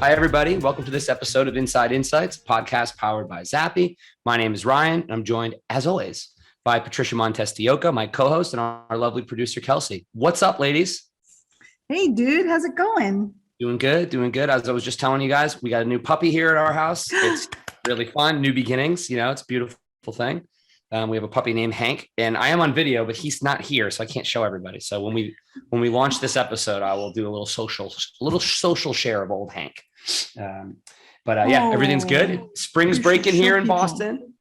Hi, everybody. Welcome to this episode of Inside Insights, a podcast powered by Zappy. My name is Ryan, and I'm joined, as always, by Patricia Montestioca, my co-host, and our lovely producer, Kelsey. What's up, ladies? Hey, dude. How's it going? Doing good, doing good. As I was just telling you guys, we got a new puppy here at our house. It's really fun. New beginnings. It's a beautiful thing. We have a puppy named Hank, and I am on video, but he's not here, so I can't show everybody. So when we launch this episode, I will do a little social share of old Hank. Yeah, everything's good. Spring's breaking here in Boston.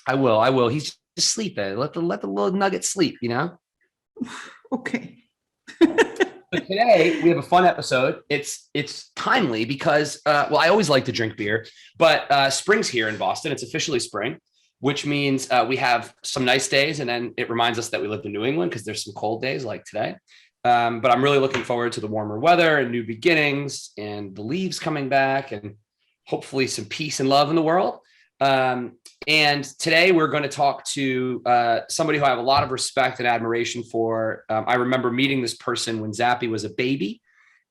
I will. He's just sleeping. Let the little nugget sleep. Okay. But today we have a fun episode. It's timely because I always like to drink beer, but spring's here in Boston. It's officially spring, which means we have some nice days, and then it reminds us that we live in New England because there's some cold days like today. But I'm really looking forward to the warmer weather and new beginnings and the leaves coming back and hopefully some peace and love in the world. And today we're going to talk to somebody who I have a lot of respect and admiration for. I remember meeting this person when Zappy was a baby,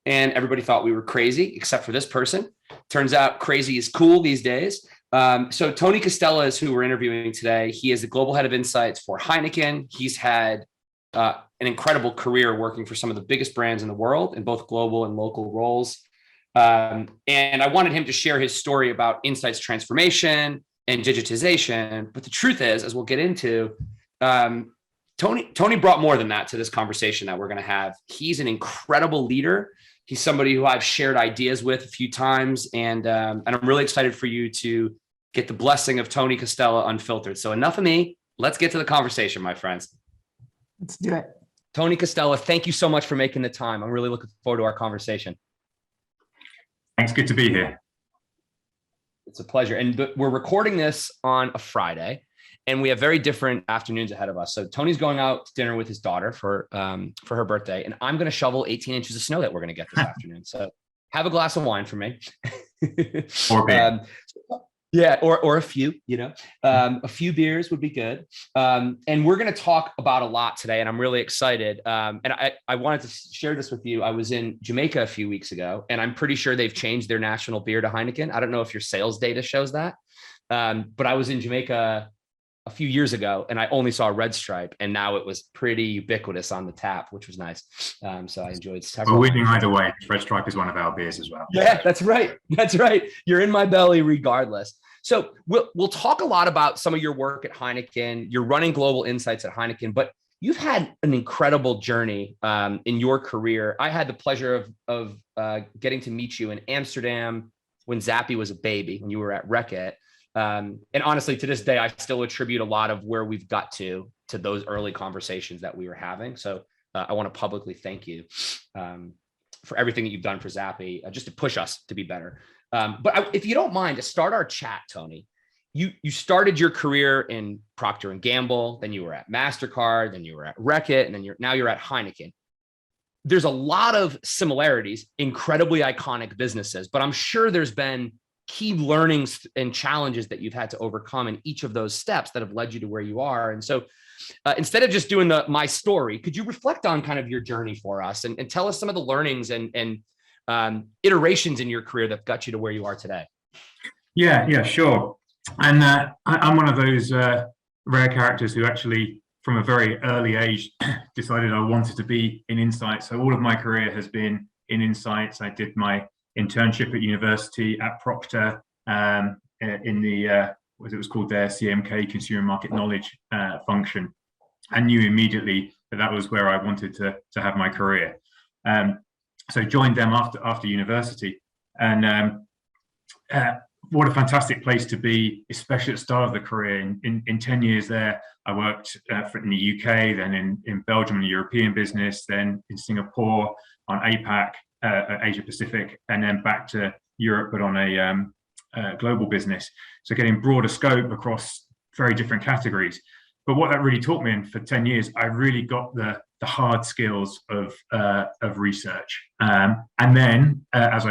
and everybody thought we were crazy, except for this person. Turns out crazy is cool these days. So Tony Costella is who we're interviewing today. He is the global head of insights for Heineken. He's had an incredible career working for some of the biggest brands in the world in both global and local roles. And I wanted him to share his story about insights transformation and digitization. But the truth is, as we'll get into, Tony brought more than that to this conversation that we're going to have. He's an incredible leader. He's somebody who I've shared ideas with a few times, and I'm really excited for you to get the blessing of Tony Costella unfiltered. So enough of me. Let's get to the conversation, my friends. Let's do it. Tony Costella, thank you so much for making the time. I'm really looking forward to our conversation. Thanks. Good to be here. It's a pleasure. And we're recording this on a Friday, and we have very different afternoons ahead of us. So Tony's going out to dinner with his daughter for her birthday, and I'm going to shovel 18 inches of snow that we're going to get this afternoon. So have a glass of wine for me. Or beer. Yeah, or a few, a few beers would be good. And we're going to talk about a lot today, and I'm really excited. And I wanted to share this with you. I was in Jamaica a few weeks ago, and I'm pretty sure they've changed their national beer to Heineken. I don't know if your sales data shows that, but I was in Jamaica a few years ago, and I only saw Red Stripe, and now it was pretty ubiquitous on the tap, which was nice. So I enjoyed several. We're winning either way. Red Stripe is one of our beers as well. Yeah, that's right. That's right. You're in my belly regardless. So we'll talk a lot about some of your work at Heineken. You're running global insights at Heineken, but you've had an incredible journey in your career. I had the pleasure of getting to meet you in Amsterdam when Zappy was a baby, when you were at Reckitt. And honestly, to this day, I still attribute a lot of where we've got to those early conversations that we were having. So I want to publicly thank you for everything that you've done for Zappy, just to push us to be better. But if you don't mind, to start our chat, Tony, you started your career in Procter & Gamble, then you were at MasterCard, then you were at Reckitt, and then now you're at Heineken. There's a lot of similarities, incredibly iconic businesses, but I'm sure there's been key learnings and challenges that you've had to overcome in each of those steps that have led you to where you are. And so instead of just doing my story, could you reflect on kind of your journey for us and tell us some of the learnings and iterations in your career that got you to where you are today? Yeah, sure. And I'm one of those rare characters who actually, from a very early age, decided I wanted to be in insights. So all of my career has been in insights. I did my internship at university at Procter in the, as it was called there, CMK, Consumer Market Knowledge function. I knew immediately that was where I wanted to have my career. So joined them after university, and what a fantastic place to be, especially at the start of the career. In 10 years there, I worked in the UK, then in Belgium in the European business, then in Singapore on APAC, Asia Pacific, and then back to Europe, but on a global business. So getting broader scope across very different categories. But what that really taught me, and for 10 years, I really got the hard skills of research, and then as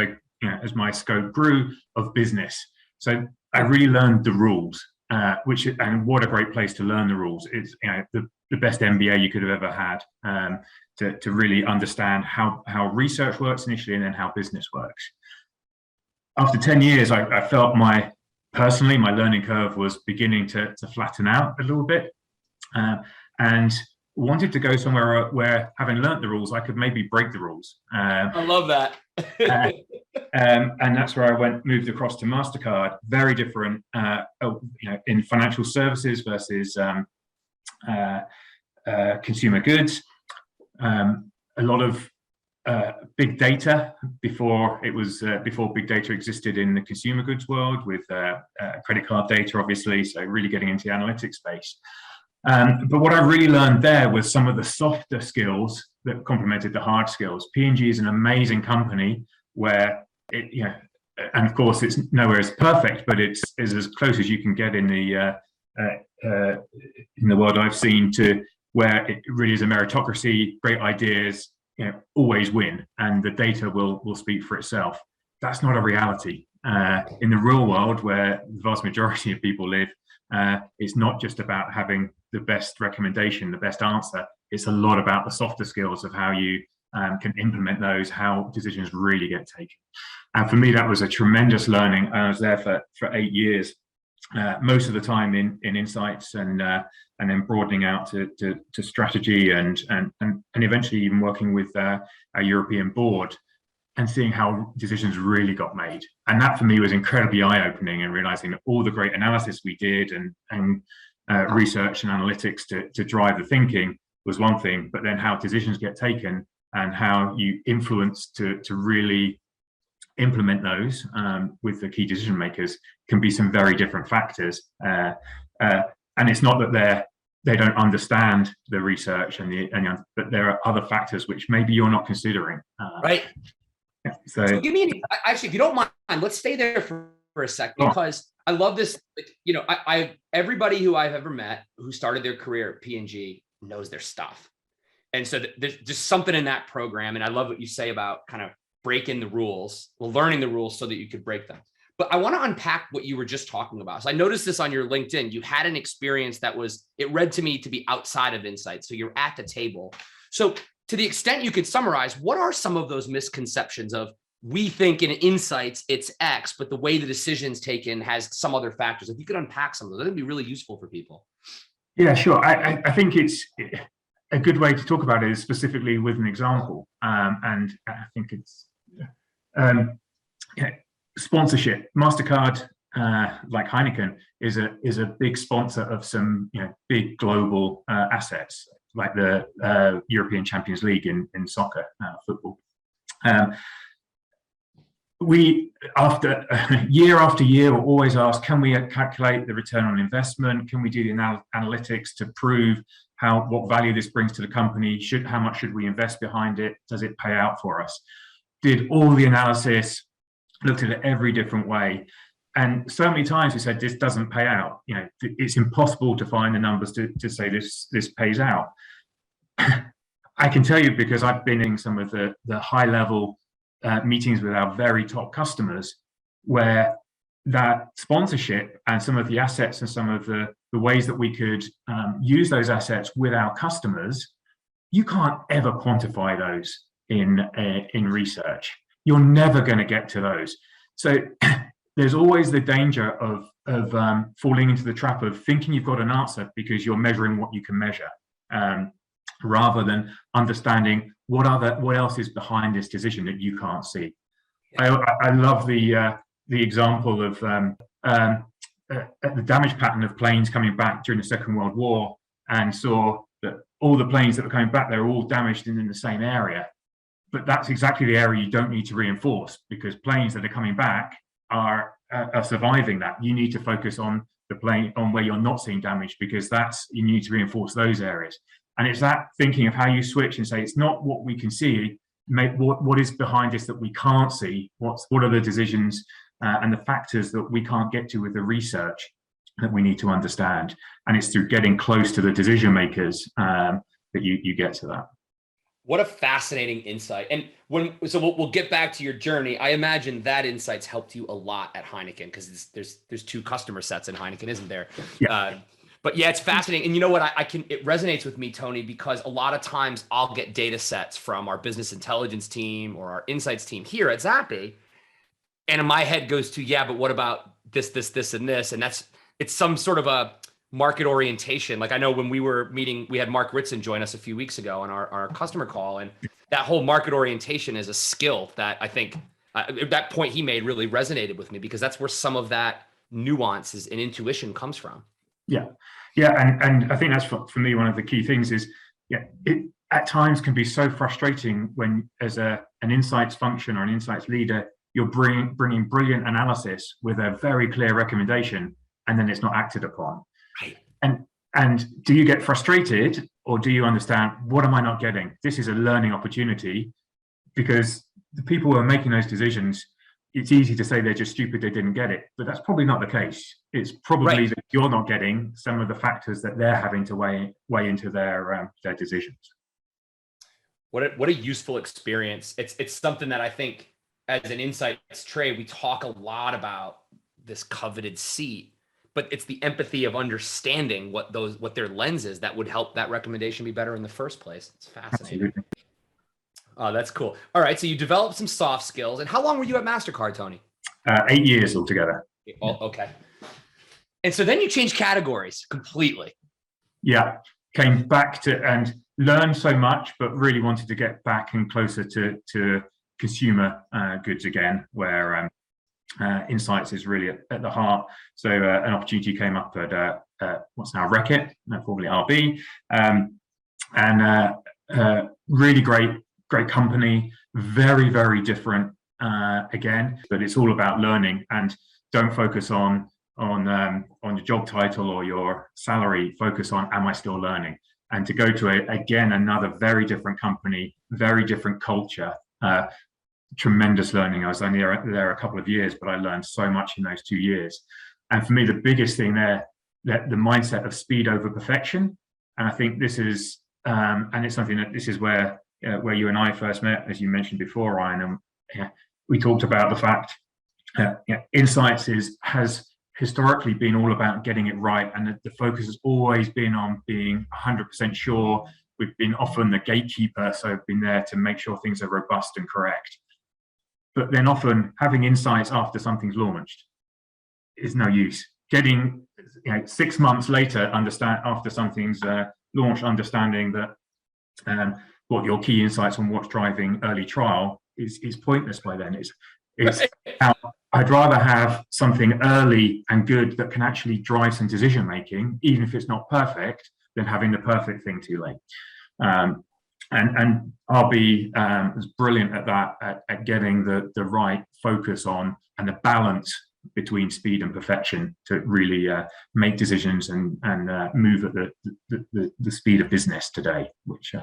my scope grew, of business. So I really learned the rules, and what a great place to learn the rules. It's the best MBA you could have ever had, to really understand how research works initially, and then how business works. after 10 years, I felt personally, my learning curve was beginning to flatten out a little bit, and wanted to go somewhere where, having learnt the rules, I could maybe break the rules. I love that. And that's where I moved across to MasterCard. Very different, in financial services versus consumer goods. A lot of big data before big data existed in the consumer goods world, with credit card data, obviously. So really getting into the analytics space. But what I really learned there was some of the softer skills that complemented the hard skills. P&G is an amazing company where and of course it's nowhere as perfect, but it's as close as you can get in the world I've seen, to where it really is a meritocracy. Great ideas, always win, and the data will speak for itself. That's not a reality in the real world, where the vast majority of people live. It's not just about having the best recommendation, the best answer. It's a lot about the softer skills of how you can implement those, how decisions really get taken. And for me, that was a tremendous learning. I was there for 8 years, most of the time in insights, and then broadening out to strategy, and eventually even working with a European board, and seeing how decisions really got made. And that for me was incredibly eye-opening, and realizing that all the great analysis we did and research and analytics to drive the thinking was one thing, but then how decisions get taken and how you influence to really implement those with the key decision makers can be some very different factors. And it's not that they don't understand the research but there are other factors which maybe you're not considering. Right. Yeah, so give me actually, if you don't mind, let's stay there for a sec, because I love this. Everybody who I've ever met who started their career at P&G knows their stuff. And so there's just something in that program. And I love what you say about kind of breaking the rules, learning the rules so that you could break them. But I want to unpack what you were just talking about. So I noticed this on your LinkedIn. You had an experience it read to me to be outside of insight. So you're at the table. So to the extent you could summarize, what are some of those misconceptions of, we think in insights it's X, but the way the decision's taken has some other factors? If you could unpack some of those, that'd be really useful for people. Yeah, sure. I think it's a good way to talk about it is specifically with an example. And I think it's sponsorship. MasterCard, like Heineken, is a big sponsor of some big global assets, like the European Champions League in soccer, football. We, year after year, will always ask, can we calculate the return on investment? Can we do the analytics to prove what value this brings to the company? How much should we invest behind it? Does it pay out for us? Did all the analysis, looked at it every different way. And so many times we said, this doesn't pay out. It's impossible to find the numbers to say this pays out. I can tell you, because I've been in some of the high level meetings with our very top customers, where that sponsorship and some of the assets and some of the ways that we could use those assets with our customers, you can't ever quantify those in research. You're never going to get to those. So there's always the danger of falling into the trap of thinking you've got an answer because you're measuring what you can measure, rather than understanding what else is behind this decision that you can't see. I love the example of the damage pattern of planes coming back during the Second World War, and saw that all the planes that were coming back, they're all damaged and in the same area. But that's exactly the area you don't need to reinforce, because planes that are coming back are surviving that. You need to focus on the plane, on where you're not seeing damage, because you need to reinforce those areas. And it's that thinking of how you switch and say, it's not what we can see, what is behind this that we can't see, what are the decisions and the factors that we can't get to with the research that we need to understand. And it's through getting close to the decision makers that you get to that. What a fascinating insight. And we'll get back to your journey. I imagine that insight's helped you a lot at Heineken, because there's two customer sets in Heineken, isn't there? Yeah. But yeah, it's fascinating. And you know what? It resonates with me, Tony, because a lot of times I'll get data sets from our business intelligence team or our insights team here at Zappy. And in my head goes to, yeah, but what about this, and this? And it's some sort of a market orientation. Like I know when we were meeting, we had Mark Ritson join us a few weeks ago on our customer call. And that whole market orientation is a skill that I think that point he made really resonated with me, because that's where some of that nuances and intuition comes from. Yeah. Yeah. And I think that's for me, one of the key things is, it at times can be so frustrating when as an insights function or an insights leader, you're bringing brilliant analysis with a very clear recommendation, and then it's not acted upon. Right. And do you get frustrated, or do you understand, what am I not getting? This is a learning opportunity, because the people who are making those decisions, it's easy to say they're just stupid, they didn't get it, but that's probably not the case. It's probably that you're not getting some of the factors that they're having to weigh into their decisions. What a useful experience. It's something that I think as an insights trade, we talk a lot about this coveted seat, but it's the empathy of understanding what their lens is that would help that recommendation be better in the first place. It's fascinating. Absolutely. Oh, that's cool. All right. So you developed some soft skills. And how long were you at MasterCard, Tony? 8 years altogether. Oh, okay. And so then you changed categories completely. Yeah. Came back to and learned so much, but really wanted to get back and closer to consumer goods again, where insights is really at the heart. So an opportunity came up at what's now Reckitt, formerly RB, and really great company, very, very different again, but it's all about learning, and don't focus on your job title or your salary. Focus on, am I still learning? And to go to again another very different company, very different culture, tremendous learning. I was only there a couple of years, but I learned so much in those 2 years. And for me, the biggest thing there, that the mindset of speed over perfection. And I think this is, and it's something that this is where you and I first met, as you mentioned before, Ryan, and we talked about the fact insights has historically been all about getting it right, and the focus has always been on being 100% sure. We've been often the gatekeeper, so been there to make sure things are robust and correct. But then often having insights after something's launched is no use. Getting 6 months later, after something's launched, understanding that what your key insights on what's driving early trial is pointless by then. I'd rather have something early and good that can actually drive some decision making, even if it's not perfect, than having the perfect thing too late. And RB was brilliant at that, at getting the right focus on and the balance between speed and perfection to really make decisions and move at the speed of business today, which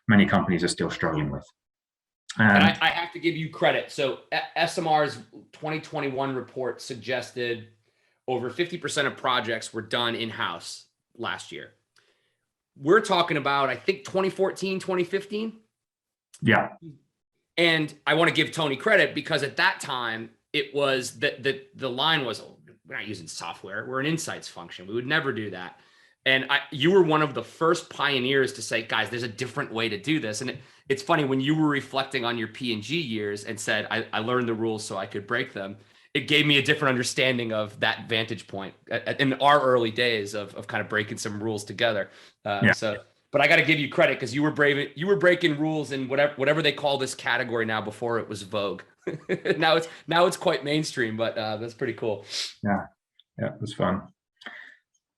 many companies are still struggling with. And I have to give you credit. So SMR's 2021 report suggested over 50% of projects were done in-house last year. We're talking about, I think, 2014, 2015. Yeah. And I want to give Tony credit, because at that time, it was the line was, oh, we're not using software. We're an insights function. We would never do that. And you were one of the first pioneers to say, guys, there's a different way to do this. And it's funny, when you were reflecting on your P&G years and said, I learned the rules so I could break them, it gave me a different understanding of that vantage point in our early days of kind of breaking some rules together. So, but I got to give you credit, because you were brave. You were breaking rules in whatever they call this category now. Before it was vogue. now it's quite mainstream, but that's pretty cool. Yeah, it was fun.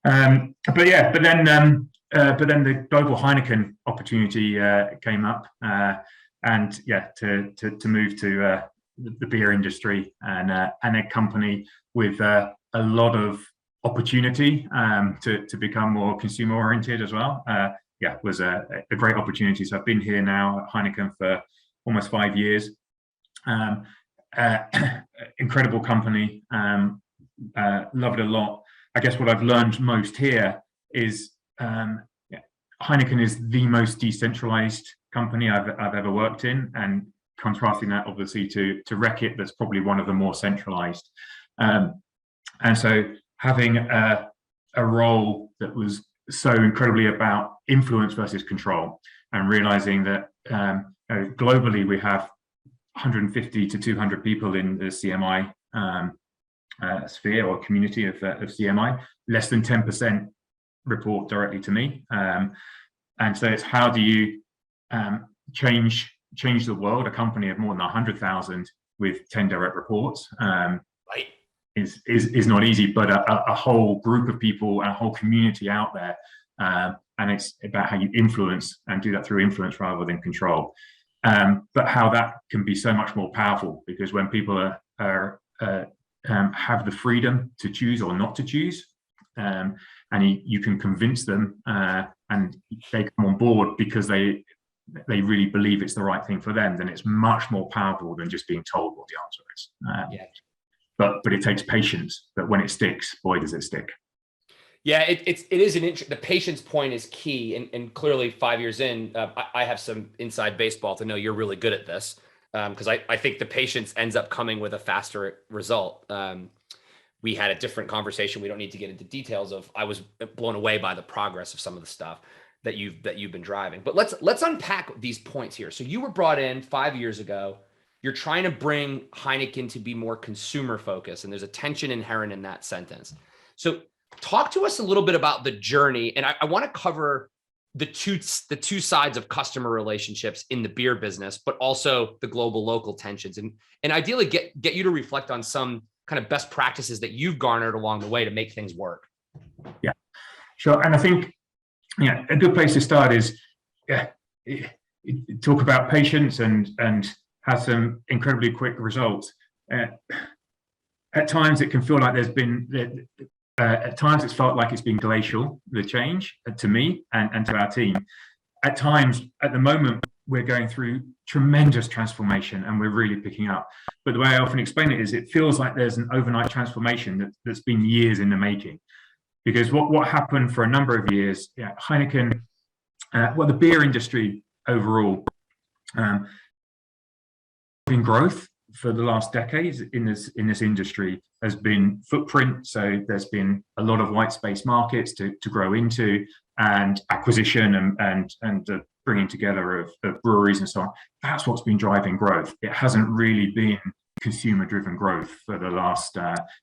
But then the global Heineken opportunity came up, and to move to the beer industry, and a company with a lot of opportunity to become more consumer oriented as well. Was a great opportunity. So I've been here now at Heineken for almost 5 years. Incredible company. Love it a lot. I guess what I've learned most here is Heineken is the most decentralized company I've ever worked in, and contrasting that obviously to Reckitt, that's probably one of the more centralized. And so having a role that was so incredibly about influence versus control, and realizing that globally we have 150 to 200 people in the CMI sphere or community of CMI. Less than 10% report directly to me. And so it's how do you change the world? A company of more than 100,000 with 10 direct reports Right. is not easy, but a whole group of people, a whole community out there. And it's about how you influence and do that through influence rather than control. But how that can be so much more powerful, because when people have the freedom to choose or not to choose, and you can convince them and they come on board because they really believe it's the right thing for them, then it's much more powerful than just being told what the answer is. But it takes patience. But when it sticks, boy, does it stick. Yeah, it is the patience point is key, and clearly 5 years in, I have some inside baseball to know you're really good at this, because I think the patience ends up coming with a faster result. We had a different conversation. We don't need to get into details of. I was blown away by the progress of some of the stuff that you've been driving. But let's unpack these points here. So you were brought in 5 years ago. You're trying to bring Heineken to be more consumer focused, and there's a tension inherent in that sentence. So talk to us a little bit about the journey, and I want to cover the two sides of customer relationships in the beer business, but also the global local tensions, and ideally get you to reflect on some kind of best practices that you've garnered along the way to make things work. Yeah, sure. And I think a good place to start is talk about patience and have some incredibly quick results. At times it can feel like there's been at times it's felt like it's been glacial, the change to me and to our team. At times, at the moment, we're going through tremendous transformation and we're really picking up. But the way I often explain it is it feels like there's an overnight transformation that's been years in the making. Because what happened for a number of years, Heineken, the beer industry overall, in growth for the last decades in this industry has been footprint. So there's been a lot of white space markets to grow into, and acquisition and the bringing together of breweries and so on. That's what's been driving growth. It hasn't really been consumer driven growth for the last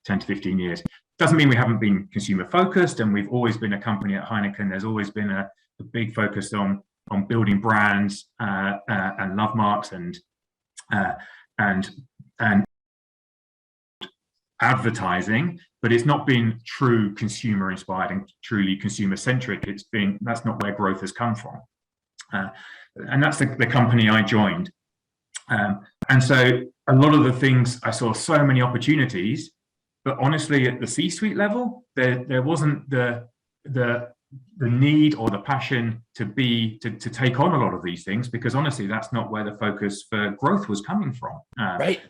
10 to 15 years. Doesn't mean we haven't been consumer focused, and we've always been a company at Heineken. There's always been a big focus on building brands and love marks and advertising, but it's not been true consumer inspired and truly consumer centric. That's not where growth has come from, and that's the company I joined. And so a lot of the things I saw so many opportunities, but honestly at the C-suite level there wasn't the need or the passion to take on a lot of these things, because honestly that's not where the focus for growth was coming from. Right.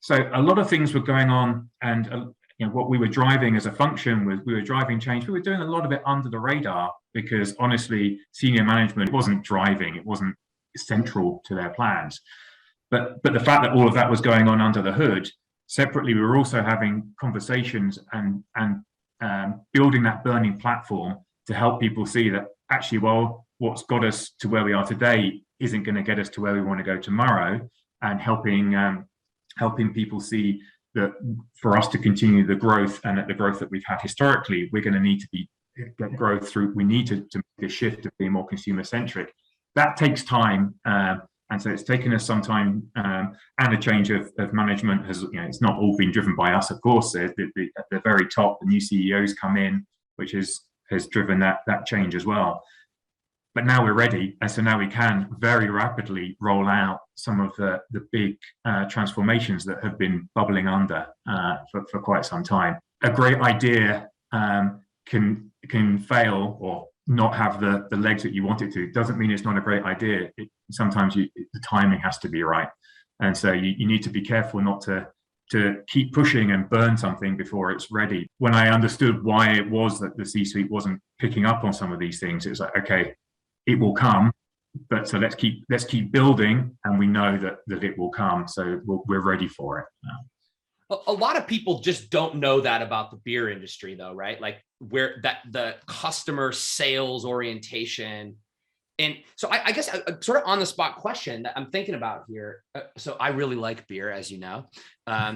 So a lot of things were going on, and what we were driving as a function was we were driving change. We were doing a lot of it under the radar because honestly senior management wasn't driving, it wasn't central to their plans. But the fact that all of that was going on under the hood, separately we were also having conversations and building that burning platform to help people see that actually, well, what's got us to where we are today isn't going to get us to where we want to go tomorrow, and helping people see that for us to continue the growth and at the growth that we've had historically, we're going to need to get growth through. We need to make a shift to being more consumer centric. That takes time, and so it's taken us some time, and a change of management has, it's not all been driven by us, of course. At the very top, the new CEOs come in, which has driven that change as well. But now we're ready, and so now we can very rapidly roll out some of the big transformations that have been bubbling under for quite some time. A great idea can fail or not have the legs that you want it to. Doesn't mean it's not a great idea. Sometimes the timing has to be right, and so you need to be careful not to keep pushing and burn something before it's ready. When I understood why it was that the C-suite wasn't picking up on some of these things, it was like, okay, it will come, but so let's keep building, and we know that it will come, so we're ready for it. A lot of people just don't know that about the beer industry, though, right? Like where that the customer sales orientation And so I guess a sort of on the spot question that I'm thinking about here. So I really like beer, as you know.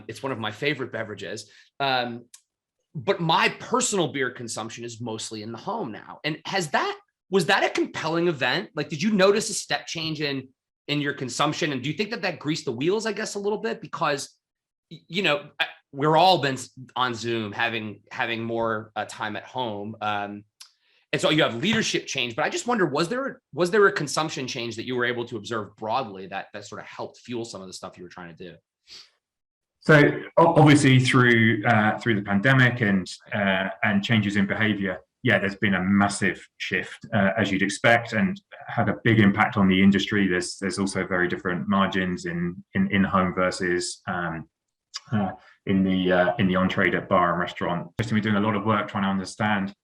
It's one of my favorite beverages. But my personal beer consumption is mostly in the home now. And was that a compelling event? Like, did you notice a step change in your consumption? And do you think that greased the wheels, I guess, a little bit? Because, you know, we're all been on Zoom having more time at home. And so you have leadership change, but I just wonder, was there a consumption change that you were able to observe broadly that sort of helped fuel some of the stuff you were trying to do? So obviously through the pandemic and changes in behaviour, yeah, there's been a massive shift as you'd expect, and had a big impact on the industry. There's also very different margins in home versus in the on-trade at bar and restaurant. We're doing a lot of work trying to understand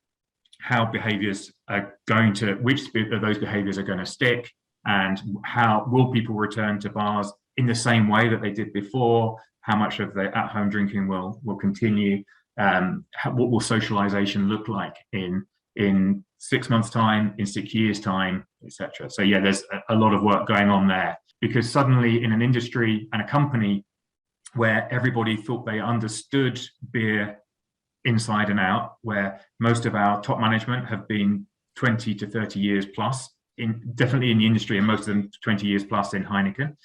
how behaviours are going to, which of those behaviours are going to stick, and how will people return to bars in the same way that they did before. How much of the at-home drinking will continue? What will socialization look like in 6 months' time, in 6 years' time, etc. So yeah, there's a lot of work going on there, because suddenly in an industry and a company where everybody thought they understood beer inside and out, where most of our top management have been 20 to 30 years plus, definitely in the industry, and most of them 20 years plus in Heineken.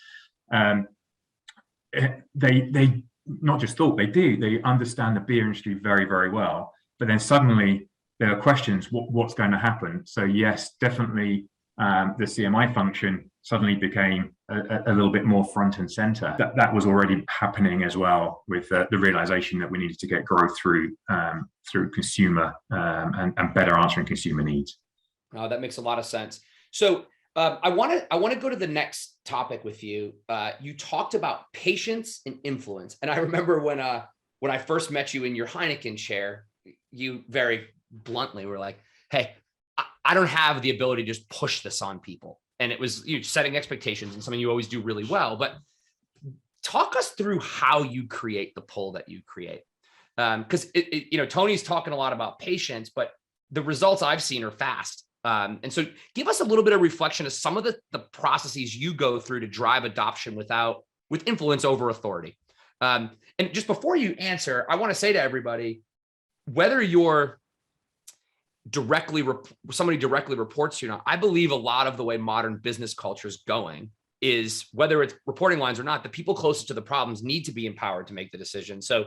They not just thought, they understand the beer industry very, very well. But then suddenly there are questions, what's going to happen? So yes, definitely the CMI function suddenly became a little bit more front and center. That was already happening as well, with the realization that we needed to get growth through consumer and better answering consumer needs. That makes a lot of sense. So I want to go to the next topic with you. You talked about patience and influence, and I remember when I first met you in your Heineken chair, you very bluntly were like, "Hey, I don't have the ability to just push this on people." And it was you setting expectations, and something you always do really well. But talk us through how you create the pull that you create, because you know, Tony's talking a lot about patience, but the results I've seen are fast. And so give us a little bit of reflection of some of the processes you go through to drive adoption with influence over authority. And just before you answer, I want to say to everybody, whether you're somebody directly reports to you or not, I believe a lot of the way modern business culture is going is, whether it's reporting lines or not, the people closest to the problems need to be empowered to make the decision. So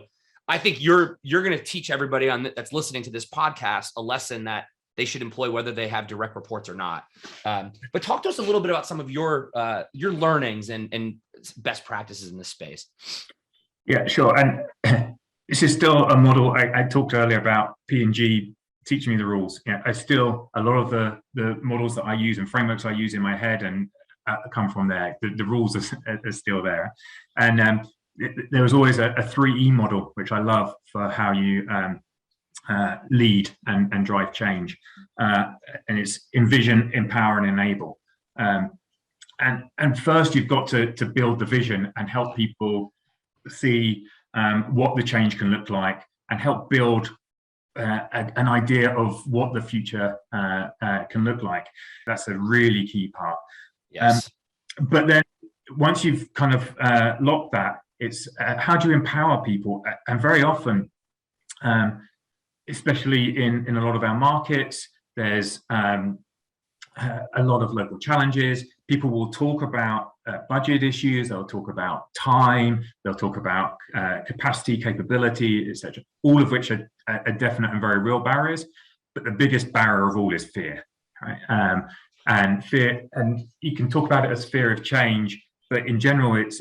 I think you're going to teach everybody that's listening to this podcast a lesson that they should employ, whether they have direct reports or not. But talk to us a little bit about some of your learnings and best practices in this space. Yeah, sure. And this is still a model. I talked earlier about P&G teaching me the rules. Yeah, a lot of the models that I use and frameworks I use in my head and come from there. The rules are still there. And there was always a 3E model, which I love, for how you lead and drive change. And it's envision, empower, and enable. And first, you've got to build the vision and help people see what the change can look like, and help build an idea of what the future can look like. That's a really key part. Yes. But then once you've kind of locked that, it's how do you empower people? And very often, especially in a lot of our markets, there's a lot of local challenges. People will talk about budget issues, they'll talk about time, they'll talk about capacity, capability, etc. All of which are definite and very real barriers. But the biggest barrier of all is fear, right? And fear, and you can talk about it as fear of change, but in general, it's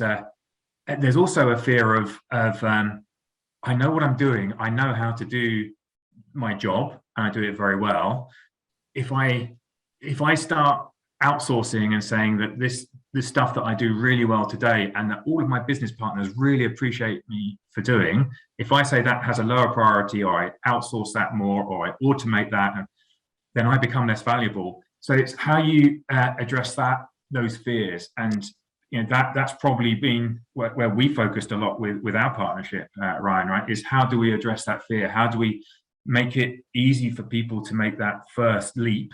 there's also a fear of I know what I'm doing, I know how to do my job, and I do it very well. If I start outsourcing and saying that this stuff that I do really well today, and that all of my business partners really appreciate me for doing, if I say that has a lower priority, or I outsource that more, or I automate that, then I become less valuable. So it's how you address those fears. And you know, that's probably been where we focused a lot with our partnership, Ryan, right? Is how do we address that fear? How do we make it easy for people to make that first leap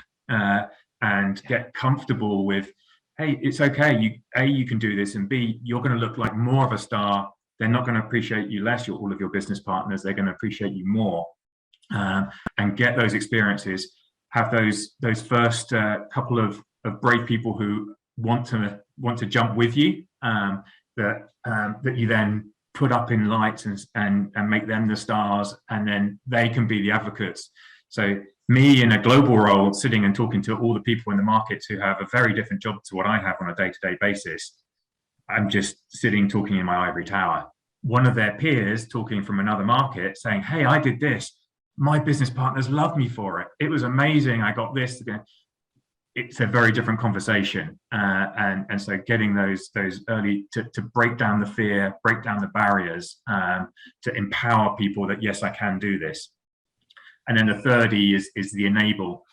and get comfortable with, hey, it's okay. You can do this, and B, you're going to look like more of a star. They're not going to appreciate you less. All of your business partners, they're going to appreciate you more, and get those experiences. Have those first couple of brave people who want to jump with you, that you then put up in lights and make them the stars, and then they can be the advocates. So me in a global role, sitting and talking to all the people in the markets who have a very different job to what I have on a day-to-day basis, I'm just sitting talking in my ivory tower. One of their peers talking from another market saying, hey, I did this. My business partners loved me for it. It was amazing. I got this. It's a very different conversation. And so getting those early to break down the fear, break down the barriers, to empower people that, yes, I can do this. And then the third E is the enable,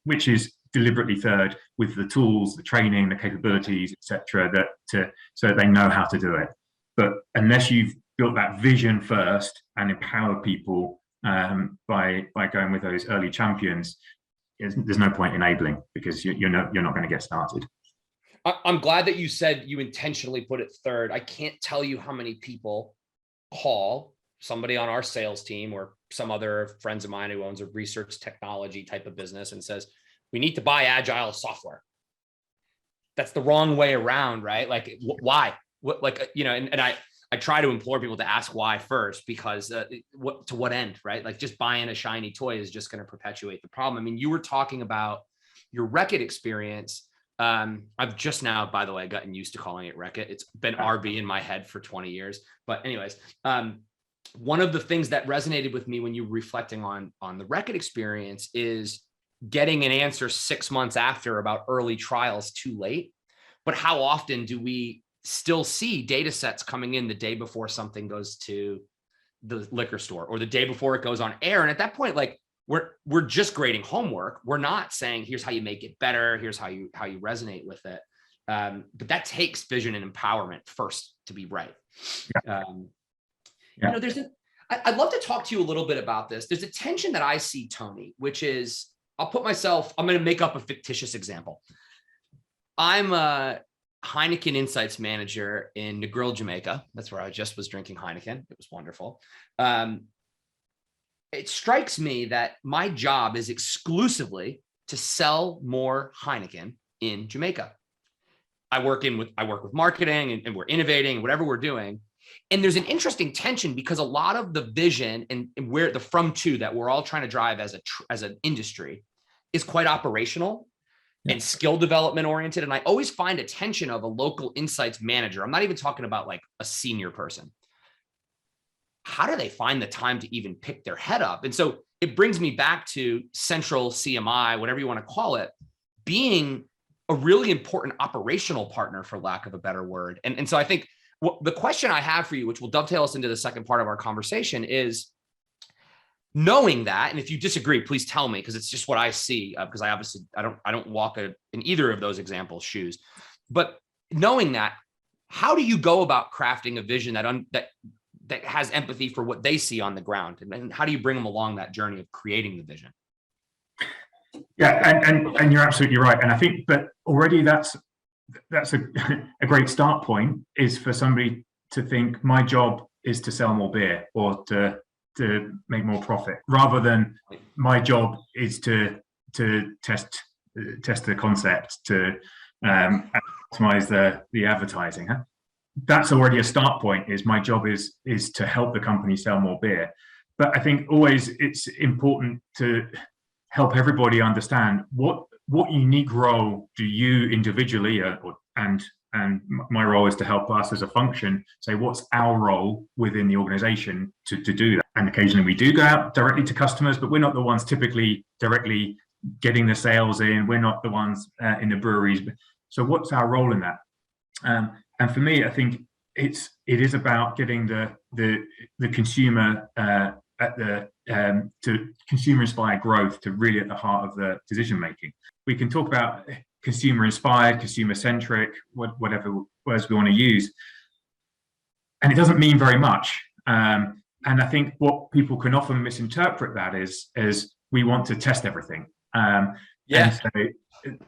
which is deliberately third, with the tools, the training, the capabilities, etc., so that they know how to do it. But unless you've built that vision first and empowered people by going with those early champions, there's no point enabling, because you're not going to get started. I'm glad that you said you intentionally put it third. I can't tell you how many people call somebody on our sales team or some other friends of mine who owns a research technology type of business and says, we need to buy agile software. That's the wrong way around, right? Like, why? What, like, you know, and I try to implore people to ask why first, because to what end, right? Like, just buying a shiny toy is just going to perpetuate the problem. I mean, you were talking about your Reckitt experience. I've just now, by the way, gotten used to calling it Reckitt. It's been RB in my head for 20 years. But anyways, one of the things that resonated with me when you were reflecting on the Reckitt experience is getting an answer 6 months after about early trials too late. But how often do we still see data sets coming in the day before something goes to the liquor store or the day before it goes on air? And at that point, like, we're just grading homework. We're not saying, here's how you make it better. Here's how you resonate with it. But that takes vision and empowerment first to be right. You know, I'd love to talk to you a little bit about this. There's a tension that I see, Tony, which is, I'm going to make up a fictitious example. I'm a Heineken Insights Manager in Negril, Jamaica. That's where I just was drinking Heineken. It was wonderful. It strikes me that my job is exclusively to sell more Heineken in Jamaica. I work with marketing and we're innovating, whatever we're doing. And there's an interesting tension, because a lot of the vision and where the from to that we're all trying to drive as an industry is quite operational and skill development oriented. And I always find a tension of a local insights manager. I'm not even talking about like a senior person. How do they find the time to even pick their head up? And so it brings me back to central CMI, whatever you want to call it, being a really important operational partner, for lack of a better word. And so I think the question I have for you, which will dovetail us into the second part of our conversation, is knowing that, and if you disagree, please tell me, because it's just what I see, because I don't walk in either of those examples' shoes. But knowing that, how do you go about crafting a vision that has empathy for what they see on the ground, and how do you bring them along that journey of creating the vision? Yeah, and you're absolutely right. And I think that already that's a great start point, is for somebody to think, my job is to sell more beer or to make more profit, rather than my job is to test the concept, to optimize the advertising. That's already a start point, is my job is to help the company sell more beer. But I think always it's important to help everybody understand what unique role do you individually, and my role is to help us as a function say, what's our role within the organization to do that. And occasionally we do go out directly to customers, but we're not the ones typically directly getting the sales in. We're not the ones in the breweries. So what's our role in that? And for me, I think it is about getting the consumer to consumer-inspired growth to really at the heart of the decision-making. We can talk about consumer-inspired, consumer-centric, whatever words we want to use, and it doesn't mean very much. And I think what people can often misinterpret that is we want to test everything. Yeah.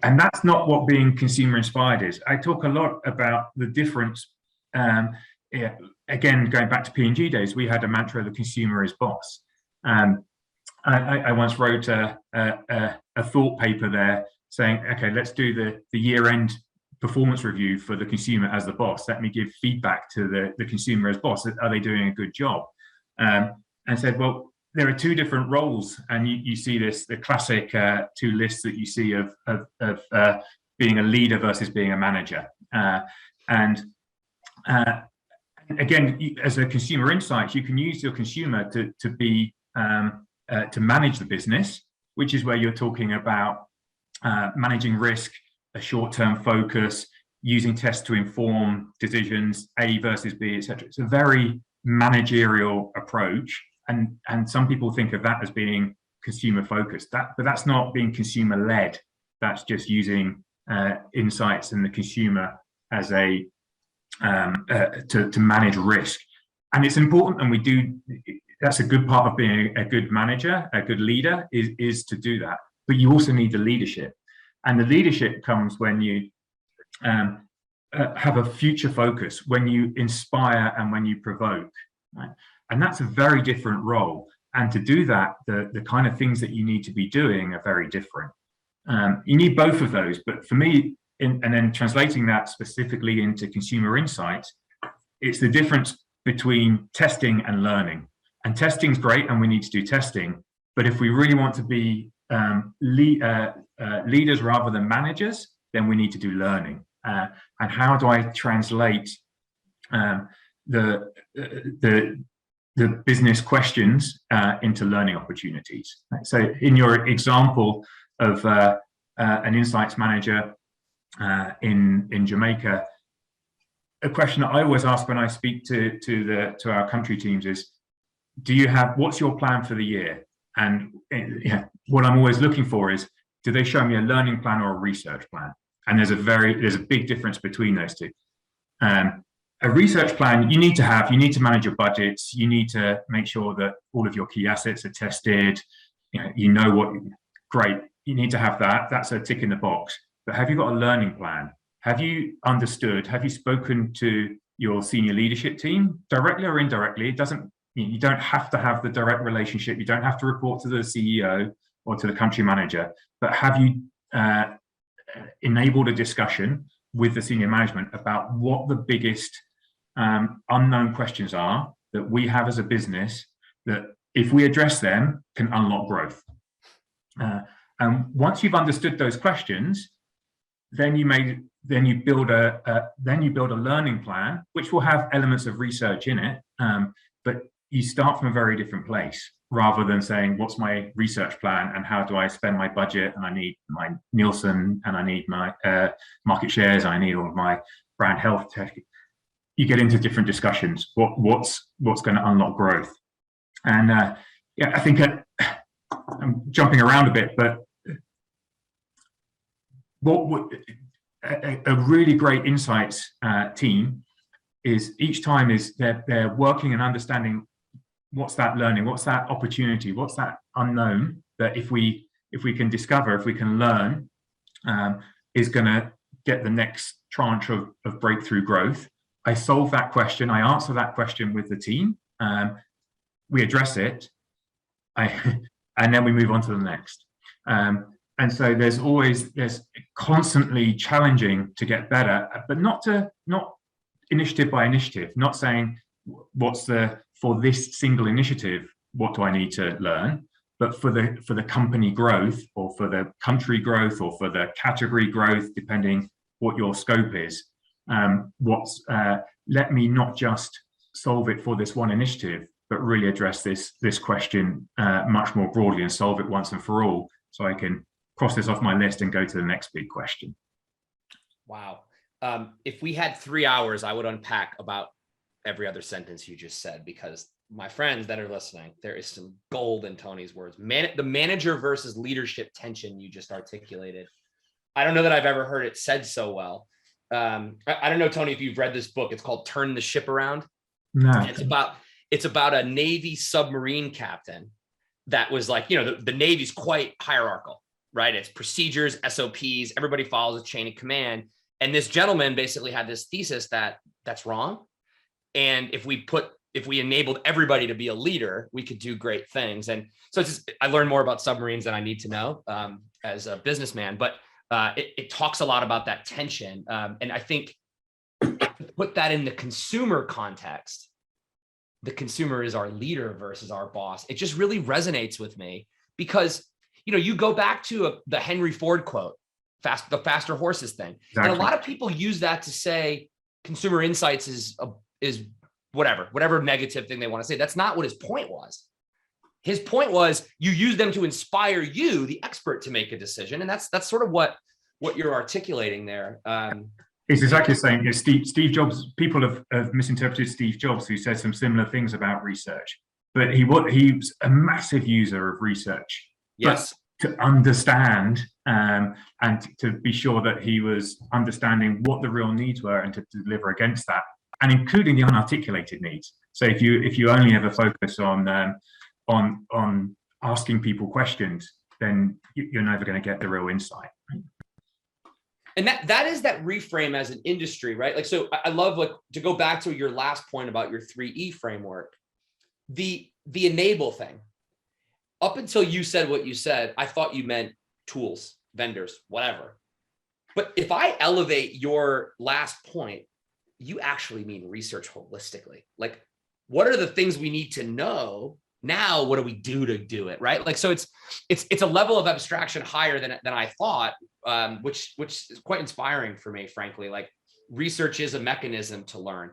And that's not what being consumer inspired is. I talk a lot about the difference. Yeah, again, going back to P&G days, we had a mantra: the consumer is boss. I once wrote a thought paper there saying, okay, let's do the year-end performance review for the consumer as the boss. Let me give feedback to the consumer as boss. Are they doing a good job? And said, well, there are two different roles, and you see the classic two lists that you see of being a leader versus being a manager. Again, as a consumer insight, you can use your consumer to manage the business, which is where you're talking about managing risk, a short-term focus, using tests to inform decisions, A versus B, etc. It's a very managerial approach, and some people think of that as being consumer focused. But that's not being consumer led. That's just using insights and the consumer as a to manage risk. And it's important, and that's a good part of being a good manager, a good leader, is to do that. But you also need the leadership, and the leadership comes when you have a future focus, when you inspire and when you provoke, right? And that's a very different role. And to do that, the kind of things that you need to be doing are very different. You need both of those, but for me, and then translating that specifically into consumer insights, it's the difference between testing and learning. And testing's great, and we need to do testing. But if we really want to be leaders rather than managers, then we need to do learning. And how do I translate the business questions into learning opportunities? So, in your example of an insights manager in Jamaica, a question that I always ask when I speak to our country teams is, what's your plan for the year? And what I'm always looking for is, do they show me a learning plan or a research plan? And there's a big difference between those two. A research plan you need to manage your budgets. You need to make sure that all of your key assets are tested. Great. You need to have that. That's a tick in the box. But have you got a learning plan? Have you understood? Have you spoken to your senior leadership team directly or indirectly? You don't have to have the direct relationship. You don't have to report to the CEO or to the country manager. But have you enabled a discussion with the senior management about what the biggest unknown questions are that we have as a business, that if we address them can unlock growth? And once you've understood those questions, then you build a learning plan, which will have elements of research in it, but you start from a very different place, rather than saying, what's my research plan and how do I spend my budget, and I need my Nielsen, and I need my market shares, I need all of my brand health tech. You get into different discussions. What's going to unlock growth? And I think I'm jumping around a bit, but a really great insights team is, each time is they're working and understanding what's that learning, what's that opportunity, what's that unknown that if we can discover, if we can learn, is going to get the next tranche of breakthrough growth. I solve that question, I answer that question with the team, we address it, and then we move on to the next. And so there's constantly challenging to get better, but not initiative by initiative, not saying for this single initiative, what do I need to learn, but for the company growth, or for the country growth, or for the category growth, depending what your scope is. Let me not just solve it for this one initiative, but really address this question much more broadly and solve it once and for all, so I can cross this off my list and go to the next big question. Wow. If we had 3 hours, I would unpack about every other sentence you just said, because my friends that are listening, there is some gold in Tony's words. The manager versus leadership tension you just articulated. I don't know that I've ever heard it said so well. I don't know, Tony, if you've read this book. It's called Turn the Ship Around. No. It's about a Navy submarine captain that was like, the Navy's quite hierarchical. right? It's procedures, SOPs, everybody follows a chain of command. And this gentleman basically had this thesis that that's wrong. And if we enabled everybody to be a leader, we could do great things. And so I learned more about submarines than I need to know as a businessman, but it talks a lot about that tension. And I think put that in the consumer context, the consumer is our leader versus our boss. It just really resonates with me because, you go back to the Henry Ford quote, the faster horses thing. Exactly. And a lot of people use that to say consumer insights is whatever negative thing they want to say. That's not what his point was. His point was you use them to inspire you, the expert, to make a decision. And that's sort of what you're articulating there. It's exactly the same. Steve Jobs, people have misinterpreted Steve Jobs, who said some similar things about research, but he was a massive user of research. Yes. But to understand and to be sure that he was understanding what the real needs were and to deliver against that, and including the unarticulated needs. So if you only ever focus on asking people questions, then you're never going to get the real insight. And that is that reframe as an industry, right? Like, so I love, like, to go back to your last point about your 3E framework, the enable thing. Up until you said what you said, I thought you meant tools, vendors, whatever. But if I elevate your last point, you actually mean research holistically. Like, what are the things we need to know? Now, what do we do to do it, right? Like, so it's a level of abstraction higher than I thought, which is quite inspiring for me, frankly. Like, research is a mechanism to learn,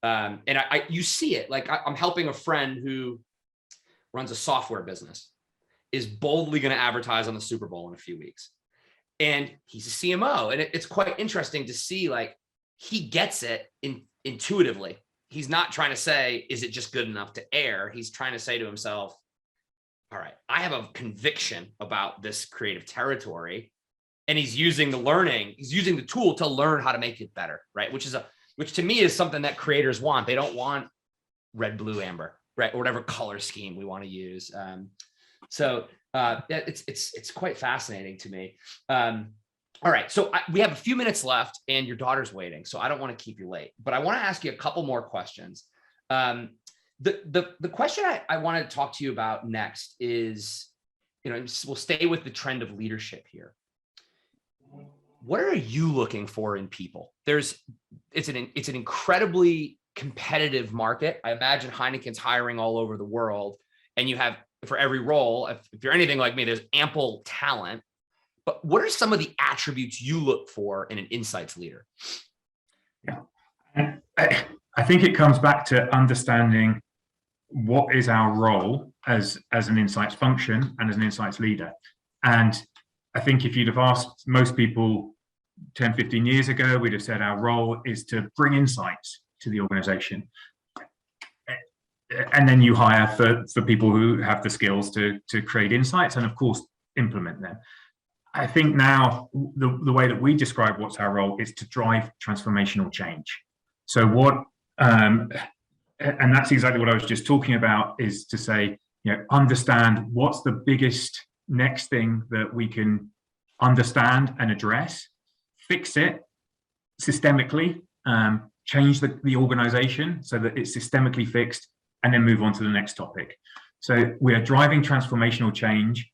and you see it. Like, I'm helping a friend who runs a software business, is boldly going to advertise on the Super Bowl in a few weeks, and he's a CMO, and it's quite interesting to see, like, he gets it intuitively. He's not trying to say, is it just good enough to air? He's trying to say to himself, all right, I have a conviction about this creative territory. And he's using the tool to learn how to make it better, right? Which to me is something that creators want. They don't want red, blue, amber, right? Or whatever color scheme we want to use. It's quite fascinating to me. All right, so we have a few minutes left and your daughter's waiting, so I don't want to keep you late, but I want to ask you a couple more questions. The question I want to talk to you about next is, we'll stay with the trend of leadership here. What are you looking for in people? It's an incredibly competitive market. I imagine Heineken's hiring all over the world, and you have, for every role, if you're anything like me, there's ample talent. But what are some of the attributes you look for in an insights leader? Yeah, and I think it comes back to understanding what is our role as an insights function and as an insights leader. And I think if you'd have asked most people 10, 15 years ago, we'd have said our role is to bring insights to the organization. And then you hire for people who have the skills to create insights and, of course, implement them. I think now the way that we describe what's our role is to drive transformational change. So and that's exactly what I was just talking about, is to say, understand what's the biggest next thing that we can understand and address, fix it systemically, change the organization so that it's systemically fixed, and then move on to the next topic. So we are driving transformational change,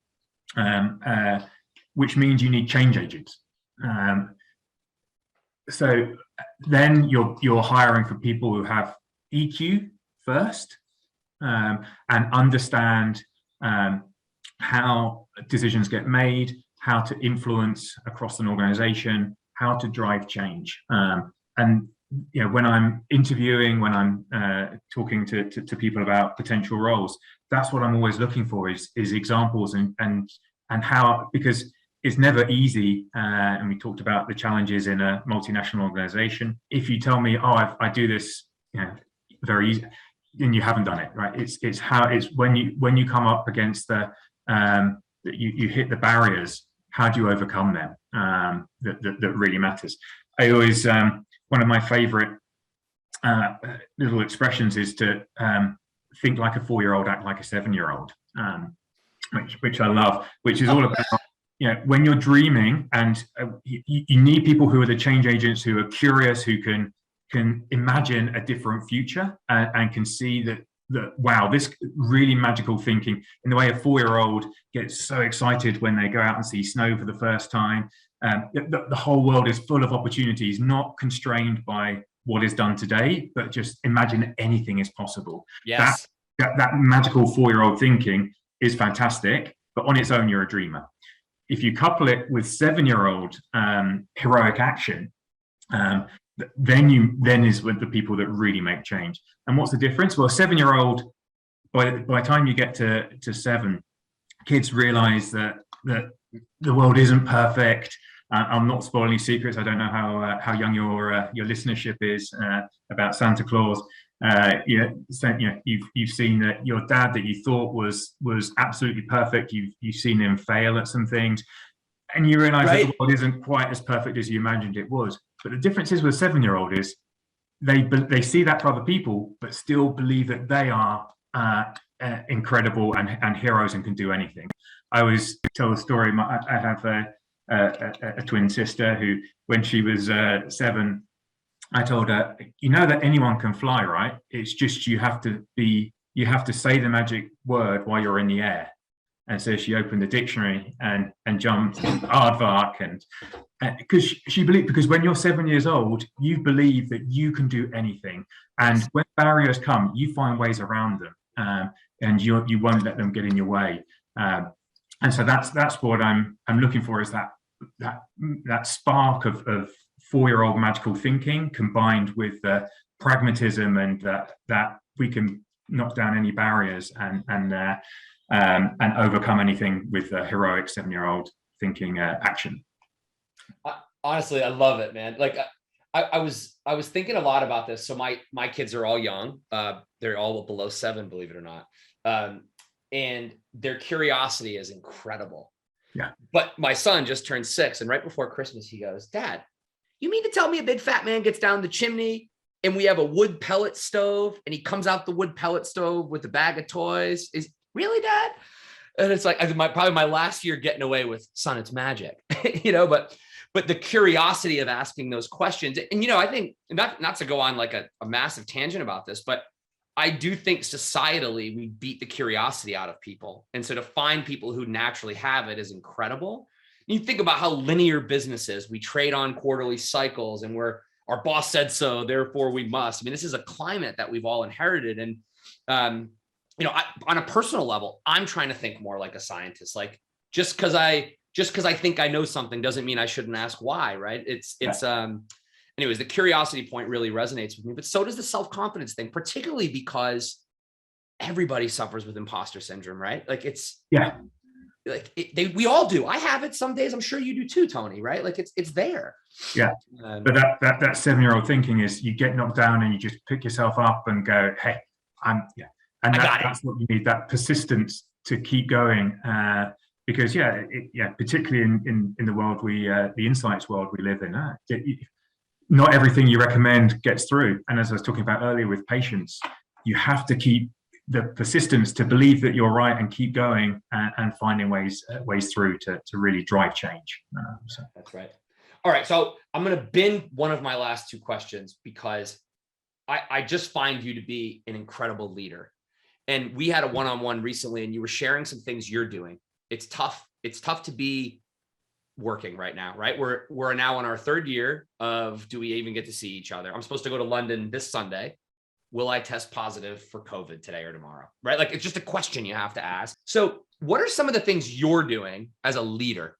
which means you need change agents. So then you're hiring for people who have EQ first, and understand how decisions get made, how to influence across an organization, how to drive change. And when I'm interviewing, when I'm talking to people about potential roles, that's what I'm always looking for is examples and how, because it's never easy, and we talked about the challenges in a multinational organization. If you tell me, oh, I do this, very easy, then you haven't done it, right? It's when you come up against you hit the barriers. How do you overcome them? That really matters. I always one of my favorite little expressions is to think like a 4-year-old, act like a 7-year-old, which I love, which is all about when you're dreaming, and you need people who are the change agents, who are curious, who can imagine a different future, and can see that wow, this really magical thinking, in the way a 4-year-old gets so excited when they go out and see snow for the first time. The whole world is full of opportunities, not constrained by what is done today, but just imagine anything is possible. Yes. That magical 4-year-old thinking is fantastic, but on its own, you're a dreamer. If you couple it with 7-year-old heroic action, then is with the people that really make change. And what's the difference? Well, a 7-year-old, by the time you get to 7, kids realize that the world isn't perfect. I'm not spoiling secrets. I don't know how young your listenership is about Santa Claus. You've seen that your dad that you thought was absolutely perfect. You've seen him fail at some things, and you realize that the world isn't quite as perfect as you imagined it was. But the difference is with a 7-year-old is they see that for other people, but still believe that they are incredible and heroes and can do anything. I always tell the story. I have a twin sister who, when she was 7, I told her, that anyone can fly, right? It's just you have to say the magic word while you're in the air. And so she opened the dictionary and jumped aardvark, and because she believed, because when you're 7 years old, you believe that you can do anything, and when barriers come, you find ways around them, and you won't let them get in your way. And so that's what I'm looking for, is that spark of 4-year-old magical thinking, combined with pragmatism, and that we can knock down any barriers and overcome anything with heroic 7-year-old thinking action. Honestly, I love it, man. Like I was thinking a lot about this. So my kids are all young. They're all below 7, believe it or not. And their curiosity is incredible. Yeah. But my son just turned 6, and right before Christmas, he goes, "Dad, you mean to tell me a big fat man gets down the chimney and we have a wood pellet stove, and he comes out the wood pellet stove with a bag of toys? Is really, Dad?" And it's like, probably my last year getting away with, "Son, it's magic," but the curiosity of asking those questions. And, I think not to go on like a massive tangent about this, but I do think societally we beat the curiosity out of people. And so to find people who naturally have it is incredible. You think about how linear business is. We trade on quarterly cycles, and our boss said so, therefore we must. I mean, this is a climate that we've all inherited. And, on a personal level, I'm trying to think more like a scientist. Like just because I think I know something doesn't mean I shouldn't ask why, right? Anyways, the curiosity point really resonates with me, but so does the self-confidence thing, particularly because everybody suffers with imposter syndrome, right? Like we all do. I have it some days. I'm sure you do too, Tony, right? Like it's there. Yeah. But that 7-year-old thinking is, you get knocked down and you just pick yourself up and go, "Hey, and that's what you need, that persistence to keep going. Because particularly in the world the insights world we live in, not everything you recommend gets through. And as I was talking about earlier with patience, you have to keep the persistence to believe that you're right and keep going and finding ways through to really drive change. That's right. All right. So I'm going to bin one of my last 2 questions, because I just find you to be an incredible leader. And we had a one-on-one recently, and you were sharing some things you're doing. It's tough. It's tough to be working right now, right? We're now in our 3rd year of, do we even get to see each other? I'm supposed to go to London this Sunday. Will I test positive for COVID today or tomorrow? Right? Like, it's just a question you have to ask. So what are some of the things you're doing as a leader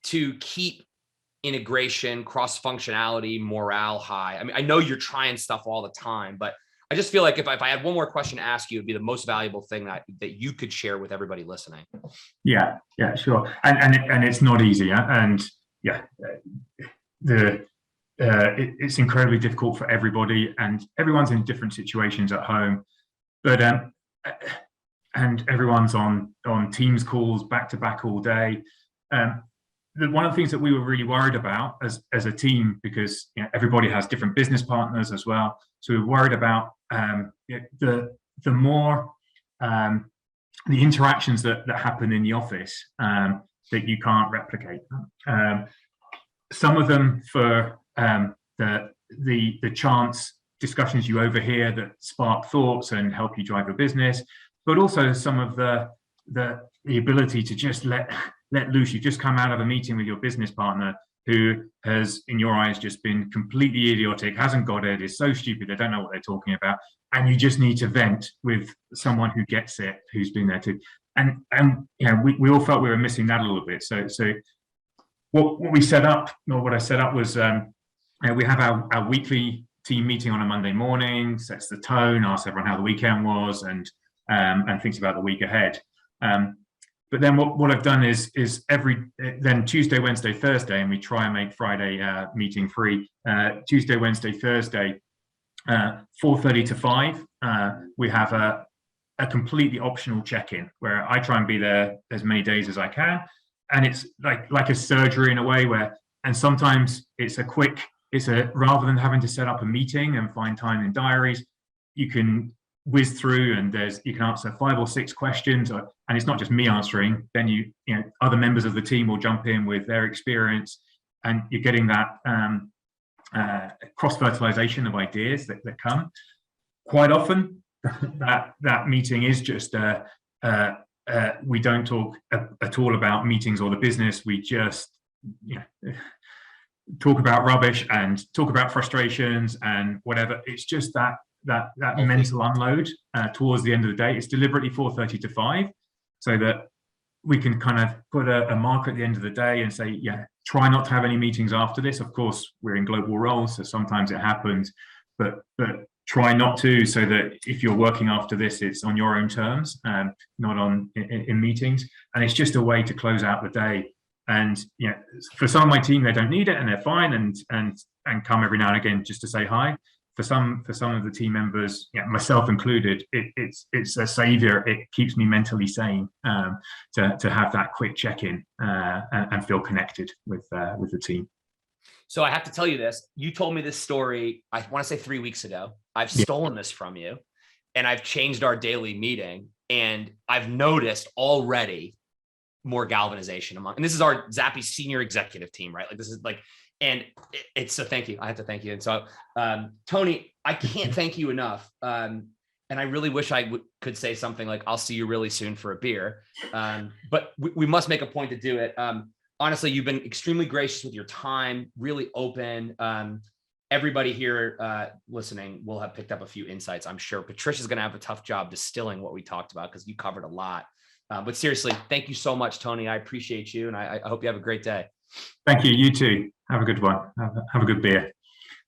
to keep integration, cross-functionality, morale high? I mean, I know you're trying stuff all the time, but I just feel like if I had one more question to ask you, it'd be the most valuable thing that you could share with everybody listening. Yeah, sure. And it's not easy. And it's incredibly difficult for everybody, and everyone's in different situations at home. But and everyone's on Teams calls back to back all day. One of the things that we were really worried about as a team, because everybody has different business partners as well, so we were worried about the more the interactions that happen in the office, that you can't replicate. Some of them for the chance discussions you overhear that spark thoughts and help you drive your business, but also some of the ability to just let loose. You just come out of a meeting with your business partner who has, in your eyes, just been completely idiotic, hasn't got it, is so stupid, they don't know what they're talking about, and you just need to vent with someone who gets it, who's been there too. And you know, we all felt we were missing that a little bit. So what we set up, or what I set up was, we have our weekly team meeting on a Monday morning, sets the tone, asks everyone how the weekend was, and thinks about the week ahead. But then what I've done is then Tuesday, Wednesday, Thursday, and we try and make Friday meeting free. Tuesday, Wednesday, Thursday, 4:30 to 5. We have a completely optional check-in where I try and be there as many days as I can, and it's like a surgery in a way where, and sometimes it's rather than having to set up a meeting and find time in diaries, you can whiz through and you can answer 5 or 6 questions, and it's not just me answering. Then you know other members of the team will jump in with their experience, and you're getting that cross-fertilization of ideas that come. Quite often, that meeting is just we don't talk at all about meetings or the business. We just talk about rubbish and talk about frustrations and whatever. It's just that mental unload towards the end of the day. It's deliberately 4:30 to 5, so that we can kind of put a marker at the end of the day and say, yeah, try not to have any meetings after this. Of course, we're in global roles, so sometimes it happens, but try not to, so that if you're working after this, it's on your own terms, not in meetings. And it's just a way to close out the day. And for some of my team, they don't need it and they're fine and come every now and again just to say hi. For some of the team members, myself included, it's a savior. It keeps me mentally sane to have that quick check-in and feel connected with the team. So I have to tell you this. You told me this story, I want to say 3 weeks ago. I've stolen this from you, and I've changed our daily meeting, and I've noticed already more galvanization among, and this is our Zappy senior executive team, right? Like this is like, and it's so thank you. I have to thank you. And so, Tony, I can't thank you enough. And I really wish I could say something like, I'll see you really soon for a beer. But we must make a point to do it. Honestly, you've been extremely gracious with your time, really open. Everybody here listening will have picked up a few insights, I'm sure. Patricia's going to have a tough job distilling what we talked about because you covered a lot. But seriously, thank you so much, Tony. I appreciate you, and I hope you have a great day. Thank you. You too. Have a good one. Have a good beer.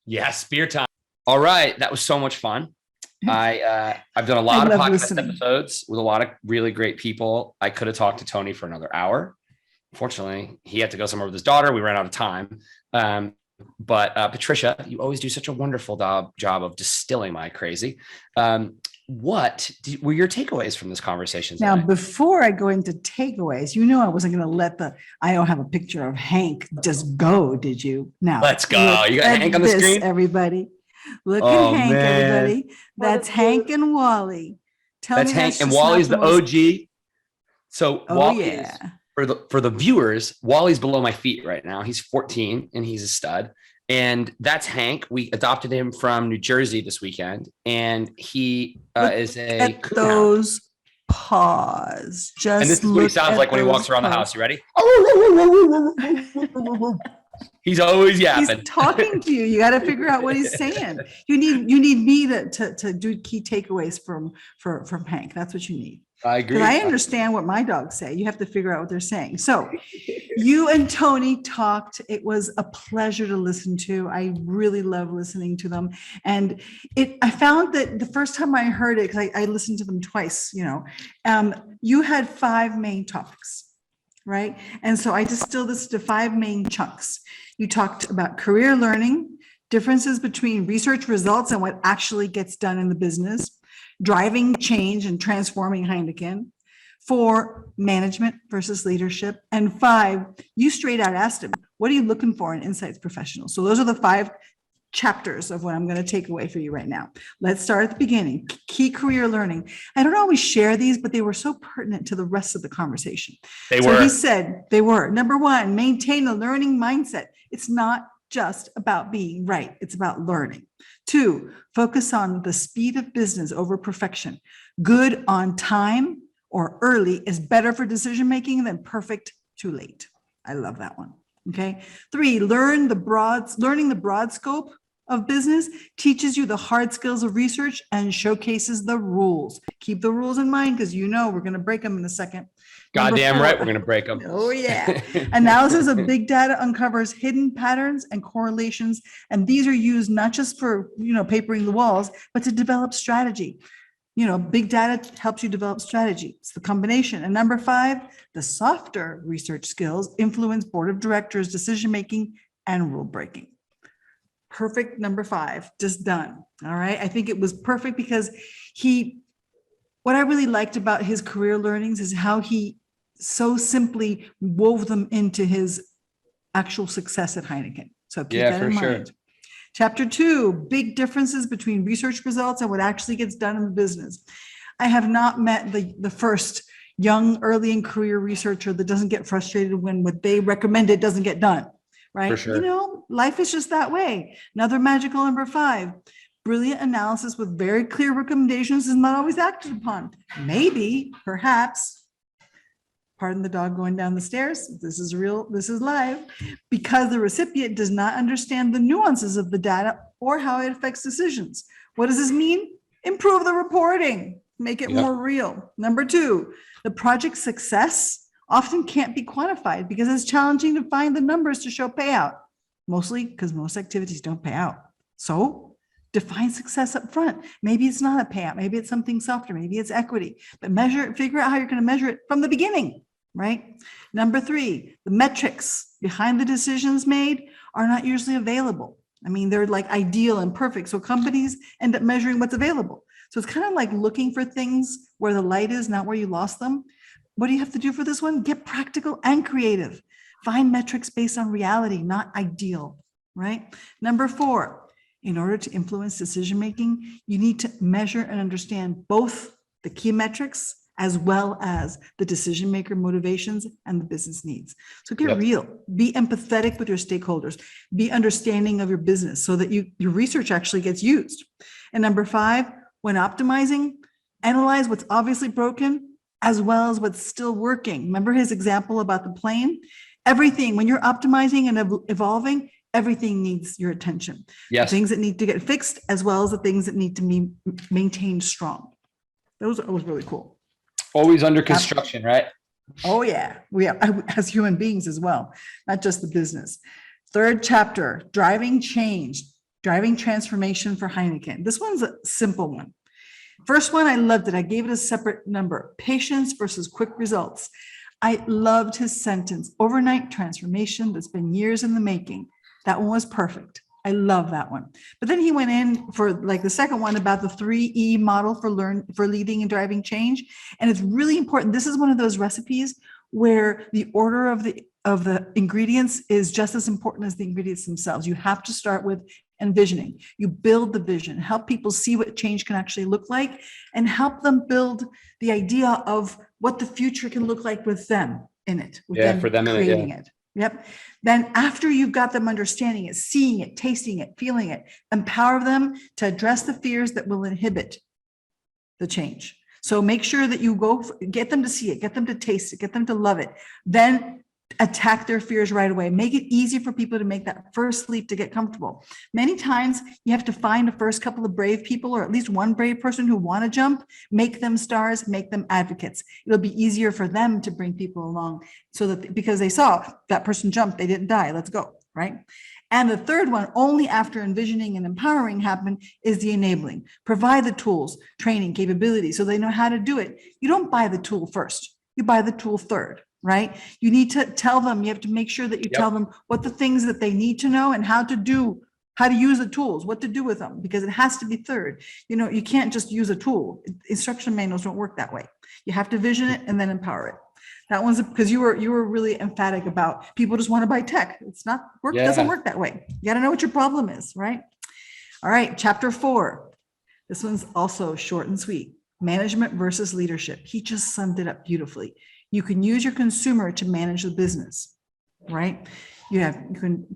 Yes, beer time. All right. That was so much fun. I've done a lot of podcast episodes with a lot of really great people. I could have talked to Tony for another hour. Unfortunately, he had to go somewhere with his daughter. We ran out of time. But Patricia, you always do such a wonderful job of distilling my crazy. What were your takeaways from this conversation today? Now, before I go into takeaways, I wasn't going to let I don't have a picture of Hank just go, did you? Now, let's go. You got Hank on the screen? Everybody. Look at Hank, everybody. That's Hank and Wally. That's Hank, and Wally's the OG. So Wally is, for the viewers, Wally's below my feet right now. He's 14 and he's a stud. And that's Hank. We adopted him from New Jersey this weekend, and he is a those paws. Just and this is what he sounds like when he walks around the house. You ready? He's always yapping. He's talking to you. You got to figure out what he's saying. You need me to do key takeaways from Hank. That's what you need. I agree. I understand what my dogs say. You have to figure out what they're saying. So you and Tony talked. It was a pleasure to listen to. I really love listening to them. And I found that the first time I heard it, because I listened to them twice, you had 5 main topics, right? And so I distilled this to 5 main chunks. You talked about career learning, differences between research results and what actually gets done in the business, driving change and transforming Heineken, 4, management versus leadership, and 5, you straight out asked him, what are you looking for in insights professionals? So those are the 5 chapters of what I'm going to take away for you right now. Let's start at the beginning. Key career learning. I don't always share these, but they were so pertinent to the rest of the conversation. So he said they were. Number one, maintain a learning mindset. It's not just about being right. It's about learning. 2, focus on the speed of business over perfection. Good on time or early is better for decision-making than perfect too late. I love that one. Okay. 3, learning the broad scope of business teaches you the hard skills of research and showcases the rules. Keep the rules in mind because we're going to break them in a second. Goddamn right, we're going to break them. Oh yeah. Analysis of big data uncovers hidden patterns and correlations, and these are used not just for papering the walls, but to develop strategy. Big data helps you develop strategy. It's the combination. And number 5, the softer research skills influence board of directors, decision-making, and rule breaking. Perfect. Number 5, just done. All right. I think it was perfect because what I really liked about his career learnings is how he so simply wove them into his actual success at Heineken. So keep that in mind. Chapter 2, big differences between research results and what actually gets done in the business. I have not met the first young, early in career researcher that doesn't get frustrated when what they recommended doesn't get done, right? For sure. Life is just that way. Another magical number 5, brilliant analysis with very clear recommendations is not always acted upon. Maybe, perhaps, pardon the dog going down the stairs. This is real. This is live because the recipient does not understand the nuances of the data or how it affects decisions. What does this mean? Improve the reporting, make it more real. Number 2, the project success often can't be quantified because it's challenging to find the numbers to show payout, mostly because most activities don't pay out. So define success up front. Maybe it's not a payout. Maybe it's something softer. Maybe it's equity, but figure out how you're going to measure it from the beginning, right? Number 3, the metrics behind the decisions made are not usually available. I mean, they're like ideal and perfect. So companies end up measuring what's available. So it's kind of like looking for things where the light is, not where you lost them. What do you have to do for this one? Get practical and creative. Find metrics based on reality, not ideal, right? Number 4, in order to influence decision-making, you need to measure and understand both the key metrics as well as the decision-maker motivations and the business needs. So get real, be empathetic with your stakeholders, be understanding of your business so that your research actually gets used. And number 5, when optimizing, analyze what's obviously broken as well as what's still working. Remember his example about the plane? Everything, when you're optimizing and evolving, everything needs your attention. Yes. The things that need to get fixed as well as the things that need to be maintained strong. That was really cool. Always under construction, right? Oh yeah, we are as human beings as well, not just the business. 3rd chapter, driving change, driving transformation for Heineken. This one's a simple one. First one, I loved it. I gave it a separate number, patience versus quick results. I loved his sentence, overnight transformation that's been years in the making. That one was perfect. I love that one. But then he went in for like the second one about the 3E model for leading and driving change. And it's really important. This is one of those recipes where the order of the ingredients is just as important as the ingredients themselves. You have to start with envisioning. You build the vision, help people see what change can actually look like, and help them build the idea of what the future can look like with them in it. For them creating it. Yep. Then after you've got them understanding it, seeing it, tasting it, feeling it, empower them to address the fears that will inhibit the change. So make sure that you get them to see it, get them to taste it, get them to love it. Then attack their fears right away. Make it easy for people to make that first leap to get comfortable. Many times you have to find the first couple of brave people, or at least one brave person who want to jump, make them stars, make them advocates. It'll be easier for them to bring people along so that because they saw that person jump, they didn't die. Let's go, right? And the third one, only after envisioning and empowering happen, is the enabling. Provide the tools, training, capabilities, so they know how to do it. You don't buy the tool first, you buy the tool third. Right? You need to tell them, you have to make sure that you tell them what the things that they need to know and how to use the tools, what to do with them, because it has to be third. You can't just use a tool. Instruction manuals don't work that way. You have to vision it and then empower it. That one's because you were really emphatic about people just want to buy tech. It's not work, doesn't work that way. You got to know what your problem is, right? All right, chapter 4. This one's also short and sweet. Management versus leadership. He just summed it up beautifully. You can use your consumer to manage the business, right? You can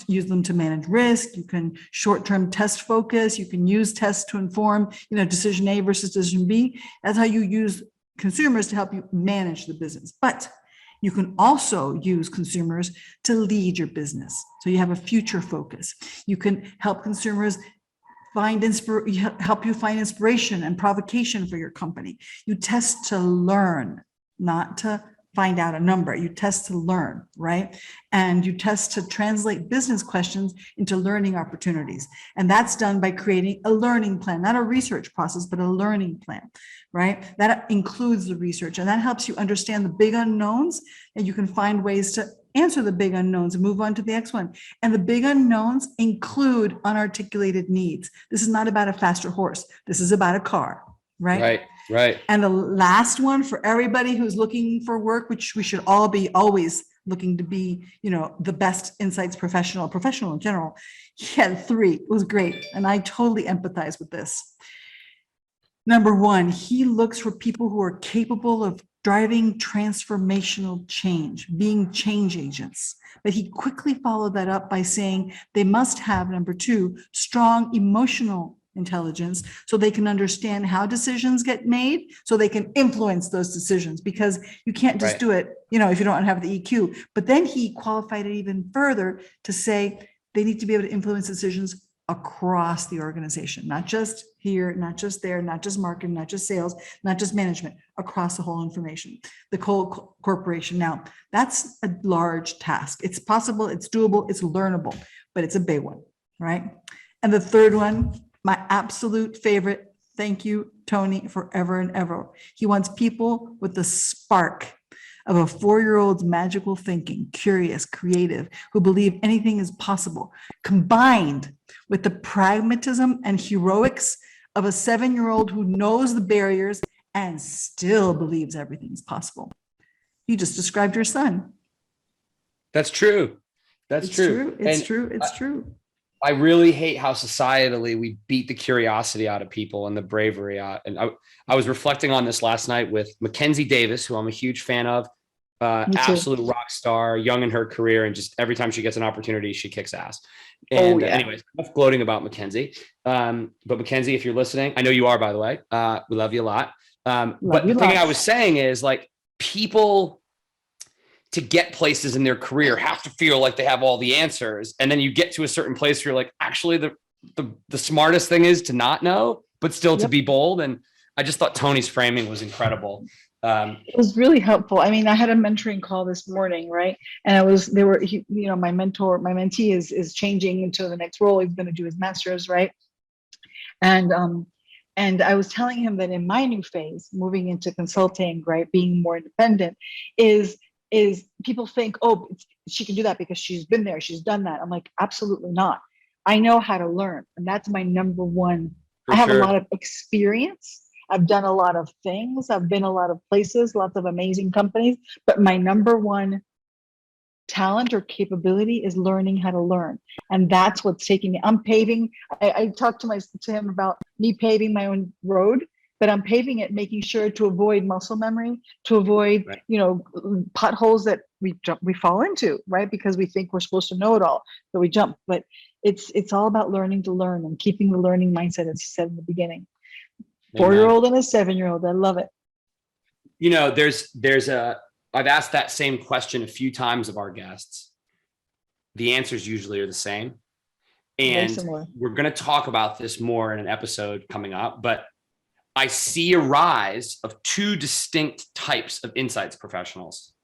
use them to manage risk. You can short-term test focus. You can use tests to inform, decision A versus decision B. That's how you use consumers to help you manage the business. But you can also use consumers to lead your business. So you have a future focus. You can help consumers help you find inspiration and provocation for your company. You test to learn, not to find out a number. You test to learn, right? And you test to translate business questions into learning opportunities. And that's done by creating a learning plan, not a research process, but a learning plan, right? That includes the research, and that helps you understand the big unknowns, and you can find ways to answer the big unknowns and move on to the next one. And the big unknowns include unarticulated needs. This is not about a faster horse. This is about a car, right? Right. And the last one for everybody who's looking for work, which we should all be always looking to be, the best insights professional in general. He had 3. It was great. And I totally empathize with this. Number 1, he looks for people who are capable of driving transformational change, being change agents. But he quickly followed that up by saying they must have, number 2, strong emotional intelligence so they can understand how decisions get made, so they can influence those decisions, because you can't just do it, if you don't have the EQ. But then he qualified it even further to say they need to be able to influence decisions across the organization, not just here, not just there, not just marketing, not just sales, not just management, across the whole the whole corporation. Now, that's a large task. It's possible, it's doable, it's learnable, but it's a big one, right? And the third one, my absolute favorite, thank you, Tony, forever and ever. He wants people with the spark of a 4-year-old's magical thinking, curious, creative, who believe anything is possible, combined with the pragmatism and heroics of a 7-year-old who knows the barriers and still believes everything's possible. You just described your son. That's true. It's true. It's true. I really hate how societally we beat the curiosity out of people and the bravery out. And I was reflecting on this last night with Mackenzie Davis, who I'm a huge fan of, absolute rock star, young in her career. And just every time she gets an opportunity, she kicks ass. And anyways, enough gloating about Mackenzie. But Mackenzie, if you're listening, I know you are, by the way, we love you a lot. But the thing I was saying is, like, people to get places in their career have to feel like they have all the answers. And then you get to a certain place where you're like, actually the smartest thing is to not know, but still to be bold. And I just thought Tony's framing was incredible. It was really helpful. I mean, I had a mentoring call this morning, right? And my mentee is changing into the next role. He's going to do his master's, right? And I was telling him that in my new phase, moving into consulting, right, being more independent, is people think, oh, she can do that because she's been there, she's done that. I'm like, absolutely not. I know how to learn, and that's my number one. I have a lot of experience. I've done a lot of things. I've been a lot of places, lots of amazing companies, but my number one talent or capability is learning how to learn. And that's what's taking me. I'm paving. I talked to him about me paving my own road, but I'm paving it, making sure to avoid muscle memory, to avoid, potholes that we fall into, right? Because we think we're supposed to know it all, so we jump. But it's all about learning to learn and keeping the learning mindset, as you said in the beginning. 4-year-old and a 7-year-old. I love it. I've asked that same question a few times of our guests. The answers usually are the same. And we're going to talk about this more in an episode coming up, but I see a rise of 2 distinct types of insights professionals.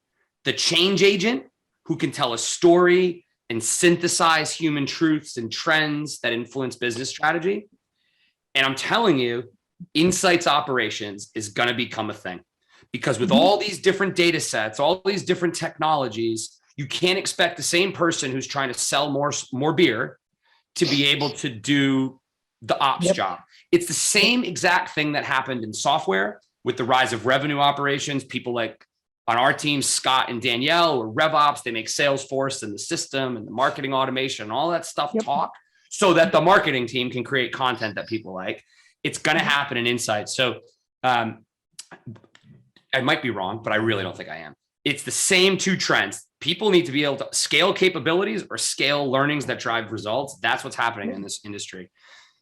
The change agent, who can tell a story and synthesize human truths and trends that influence business strategy. And I'm telling you, insights operations is going to become a thing, because with all these different data sets, all these different technologies, you can't expect the same person who's trying to sell more beer to be able to do the ops job. It's the same exact thing that happened in software with the rise of revenue operations. People like on our team, Scott and Danielle, or RevOps, they make Salesforce and the system and the marketing automation and all that stuff talk. so that the marketing team can create content that people like. It's going to happen in Insights. So I might be wrong, but I really don't think I am. It's the same two trends. People need to be able to scale capabilities or scale learnings that drive results. That's what's happening in this industry.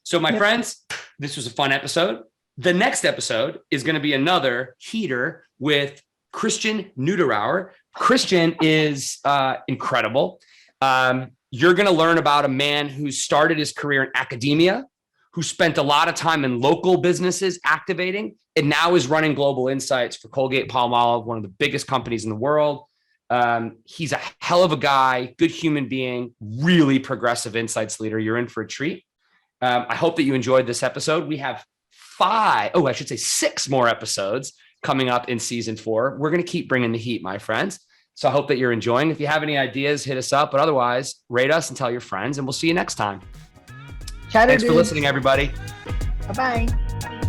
So my friends, this was a fun episode. The next episode is going to be another heater with Christian Nuderauer. Christian is incredible. You're going to learn about a man who started his career in academia, who spent a lot of time in local businesses activating, and now is running global insights for Colgate-Palmolive, one of the biggest companies in the world. He's a hell of a guy, good human being, really progressive insights leader. You're in for a treat. I hope that you enjoyed this episode. We have 6 more episodes coming up in season 4. We're going to keep bringing the heat, my friends. So I hope that you're enjoying. If you have any ideas, hit us up. But otherwise, rate us and tell your friends, and we'll see you next time. Chatter Thanks for dudes. listening, everybody. Bye-bye.